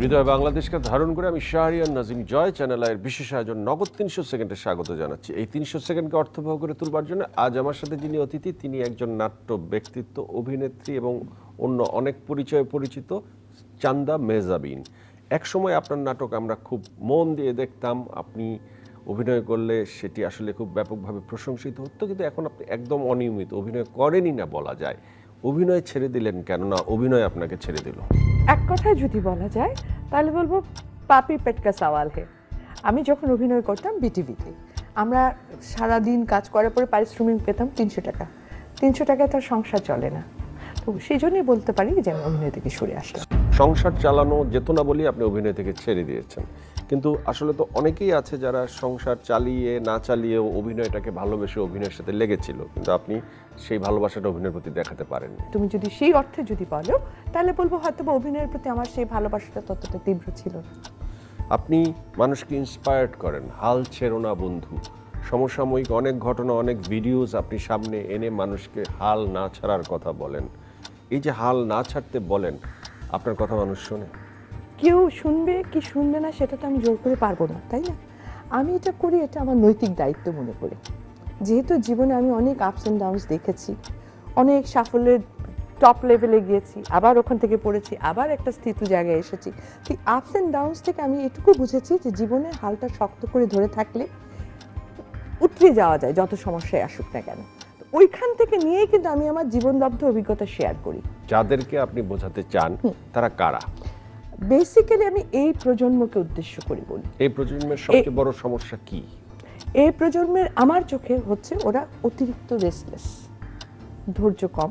হৃদয় বাংলাদেশকে ধারণ করে আমি শাহরিয়ার নাজিম জয় চ্যানেল এর বিশেষ আয়োজন নগদ ৩০০ সেকেন্ডে স্বাগত জানাচ্ছি। এই ৩০০ সেকেন্ডকে অর্থবহ করে তুলবার জন্য আজ আমার সাথে যিনি অতিথি, তিনি একজন নাট্য ব্যক্তিত্ব, অভিনেত্রী এবং অন্য অনেক পরিচয়ে পরিচিত চান্দা মেহজাবিন। একসময় আপনার নাটক আমরা খুব মন দিয়ে দেখতাম, আপনি অভিনয় করলে সেটি আসলে খুব ব্যাপকভাবে প্রশংসিত হতো, কিন্তু এখন আপনি একদম অনিয়মিত, অভিনয় করেনই না বলা যায়। অভিনয় ছেড়ে দিলেন কেন, না অভিনয় আপনাকে ছেড়ে দিল? এক কথায় যদি বলা যায় তাহলে বলবো পাপি পেট কা সওয়াল হে। আমি যখন অভিনয় করতাম বিটিভিতে, আমরা সারাদিন কাজ করার পরে পারিশ্রমিক পেতাম ৩০০ টাকা। ৩০০ টাকায় তার সংসার চলে না, তো সেই জন্যই বলতে পারি যে আমি অভিনয় থেকে সরে আসলাম। সংসার চালানো যেত না বলি আপনি অভিনয় থেকে ছেড়ে দিয়েছেন, কিন্তু আসলে তো অনেকেই আছে যারা সংসার চালিয়ে না চালিয়েও অভিনয়টাকে ভালোবেসে অভিনয়ের সাথে লেগেছিল, কিন্তু আপনি সেই ভালোবাসাটা অভিনয়ের প্রতি দেখাতে পারেননি। তুমি যদি সেই অর্থে যদি বলো তাহলে বলবো হয়তো অভিনয়ের প্রতি আমার সেই ভালোবাসাটা ততটা তীব্র ছিল না। আপনি মানুষকে ইন্সপায়ার্ড করেন, হাল ছেড়ো না বন্ধু, সমসাময়িক অনেক ঘটনা, অনেক ভিডিওস আপনি সামনে এনে মানুষকে হাল না ছাড়ার কথা বলেন। এই যে হাল না ছাড়তে বলেন, আপনার কথা মানুষ শোনে? কেউ শুনবে কি শুনবে না সেটা তো আমি জোর করে পারবো না, তাই না? আমি এটা করি, এটা আমার নৈতিক দায়িত্ব মনে করি। যেহেতু জীবনে আমি অনেক আপস অ্যান্ড ডাউনস দেখেছি, অনেক সাফল্যের টপ লেভেলে গিয়েছি, আবার ওখান থেকে পড়েছি, আবার একটা স্থিতি জায়গায় এসেছি। ঠিক আপস অ্যান্ড ডাউনস থেকে আমি এটুকু বুঝেছি যে জীবনের হালটা শক্ত করে ধরে থাকলে উতরে যাওয়া যায় যত সমস্যায় আসুক না কেন। ওইখান থেকে নিয়েই কিন্তু আমি আমার জীবনলব্ধ অভিজ্ঞতা শেয়ার করি। যাদেরকে আপনি বোঝাতে চান তারা কারা? বেসিক্যালি আমি এই প্রজন্মকে উদ্দেশ্য করে বলি। এই প্রজন্মের সবচেয়ে বড় সমস্যা কি? এই প্রজন্মের আমার চোখে হচ্ছে ওরা অতিরিক্ত রেস্টলেস, ধৈর্য কম।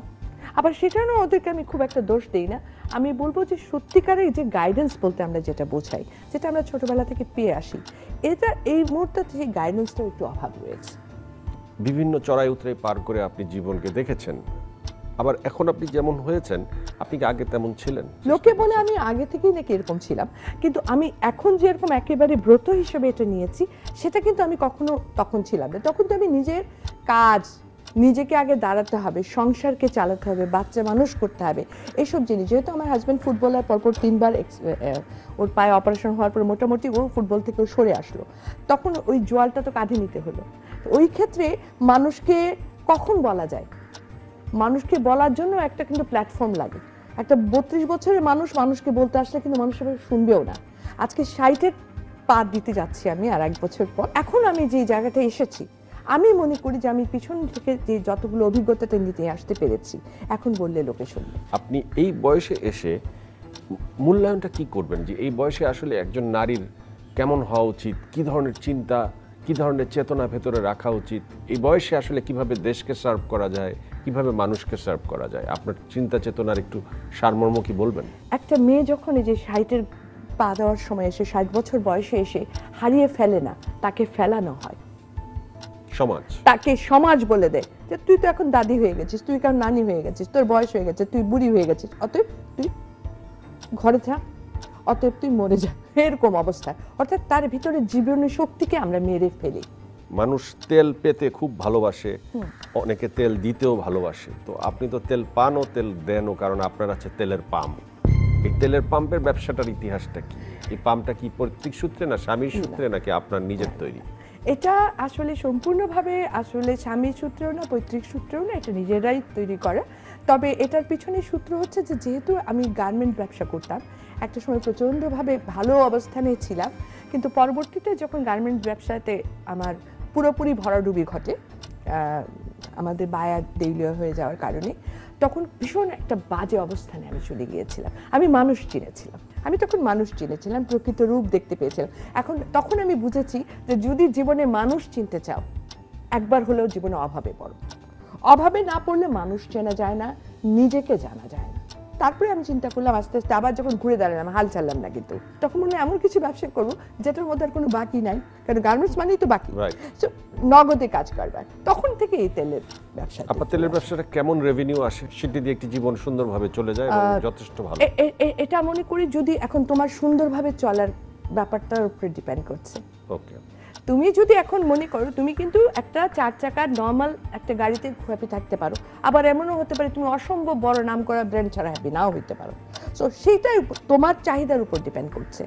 আবার সেটা না, ওদেরকে আমি খুব একটা দোষ দিই না। আমি বলবো যে সত্যিকারের যে গাইডেন্স বলতে আমরা যেটা বোঝাই, যেটা আমরা ছোটবেলা থেকে পেয়ে আসি, এটা এই মুহূর্তে সেই গাইডেন্সটাও একটু অভাব রয়েছে। বিভিন্ন চড়াই উতরাই পার করে আপনি জীবনকে দেখেছেন, আবার এখন আপনি যেমন হয়েছেন, আপনি কি আগে তেমন ছিলেন? লোকে বলে আমি আগে থেকেই নাকি এরকম ছিলাম, কিন্তু আমি এখন যেরকম একেবারে ব্রত হিসেবে এটা নিয়েছি, সেটা কিন্তু আমি কখনো তখন ছিলাম না। তখন তো আমি নিজের কাজ, নিজেকে আগে দাঁড়াতে হবে, সংসারকে চালাতে হবে, বাচ্চা মানুষ করতে হবে, এইসব জিনিস। যেহেতু আমার হাজব্যান্ড ফুটবলার, পরপর 3বার ওর পায়ে অপারেশন হওয়ার পর মোটামুটি ও ফুটবল থেকে সরে আসলো, তখন ওই জোয়ালটা তো কাঁধে নিতে হলো। ওই ক্ষেত্রে মানুষকে কখন বলা যায়, মানুষকে বলার জন্য একটা কিন্তু প্ল্যাটফর্ম লাগে। একটা 32 বছরের মানুষ মানুষকে বলতে আসলে কিন্তু মানুষ শুনবেও না। আজকে 60-এর পার দিতে যাচ্ছি আমি আর 1 বছর পর। এখন আমি যে জায়গাটা এসেছি, আমি মনে করি যে আমি পিছন থেকে যে যতগুলো অভিজ্ঞতাটা নিতে আসতে পেরেছি, এখন বললে লোকে শুনবে। আপনি এই বয়সে এসে মূল্যায়নটা কি করবেন, যে এই বয়সে আসলে একজন নারীর কেমন হওয়া উচিত, কি ধরনের চিন্তা, কি ধরনের চেতনা ভেতরে রাখা উচিত, এই বয়সে আসলে কিভাবে দেশকে সার্ভ করা যায়, কিভাবে মানুষকে সার্ভ করা যায়, আপনার চিন্তা চেতনার একটু সারমর্ম কি বলবেন? একটা মেয়ে যখন এই যে 60-এর পা দেওয়ার সময় এসে, 60 বছর বয়সে এসে হারিয়ে ফেলে না, তাকে ফেলানো হয়। সমাজ তাকে সমাজ বলে দেয় যে তুই তো এখন দাদি হয়ে গেছিস, তুই কারণ নানি হয়ে গেছিস, তোর বয়স হয়ে গেছে, তুই বুড়ি হয়ে গেছিস, অতএব তুই ঘরে থাক, অতএব তুই মরে যা, এরকম অবস্থা। অর্থাৎ তার ভিতরে জীবনের শক্তিকে আমরা মেরে ফেলি। মানুষ তেল পেতে খুব ভালোবাসে, অনেকে তেল দিতেও ভালোবাসে, তো আপনি তো তেল পানও তেল দেনও, কারণ আপনার আছে তেলের পাম্প। এই তেলের পাম্পের ব্যবসাটার ইতিহাসটা কি? এই পাম্পটা কি পৈতৃক সূত্রে, না স্বামীর সূত্রে, নাকি আপনার নিজের তৈরি? এটা আসলে সম্পূর্ণভাবে আসলে স্বামীর সূত্রেও না, পৈতৃক সূত্রেও না, এটা নিজেরাই তৈরি করা। তবে এটার পিছনে সূত্র হচ্ছে যে যেহেতু আমি গার্মেন্ট ব্যবসা করতাম, একটা সময় প্রচণ্ডভাবে ভালো অবস্থানে ছিলাম, কিন্তু পরবর্তীতে যখন গার্মেন্ট ব্যবসাতে আমার পুরোপুরি ভরাডুবি ঘটে, আমাদের বায়ার দেউলিয়া হয়ে যাওয়ার কারণে, তখন ভীষণ একটা বাজে অবস্থানে আমি চলে গিয়েছিলাম। আমি মানুষ চিনেছিলাম, প্রকৃত রূপ দেখতে পেয়েছিলাম। তখন আমি বুঝেছি যে যদি জীবনে মানুষ চিনতে চাও, একবার হলেও জীবনে অভাবে পড়ো। অভাবে না পড়লে মানুষ চেনা যায় না, নিজেকে জানা যায় না। তারপরে আমি চিন্তা করলাম আস্তে আস্তে, আবার যখন ঘুরে দাঁড়ালাম, হাল ছাড়লাম না, কিন্তু তখন মনে এমন কিছু ব্যবসা করবো যেটার মধ্যে আর কোনো বাকি নাই, কারণ গার্মেন্টস মানেই তো বাকি, নগদে কাজ করবার। তখন থেকে এই তেলের ব্যবসা। আপনার তেলের ব্যবসাটা কেমন রেভিনিউ আসে, সেটি দিয়ে একটি জীবন সুন্দরভাবে চলে যায় এবং যথেষ্ট ভালো? এটা মনে করি যদি এখন তোমার সুন্দরভাবে চলার ব্যাপারটার উপরে ডিপেন্ড করছে। ওকে, তুমি যদি এখন মনে করো তুমি কিন্তু একটা 4 চাকার নর্মাল একটা গাড়িতে হ্যাপি থাকতে পারো, আবার এমনও হতে পারে তুমি অসম্ভব বড় নাম করা ব্র্যান্ড ছাড়া হ্যাপি নাও হইতে পারো। সো সেটাই তোমার চাহিদার উপর ডিপেন্ড করছে।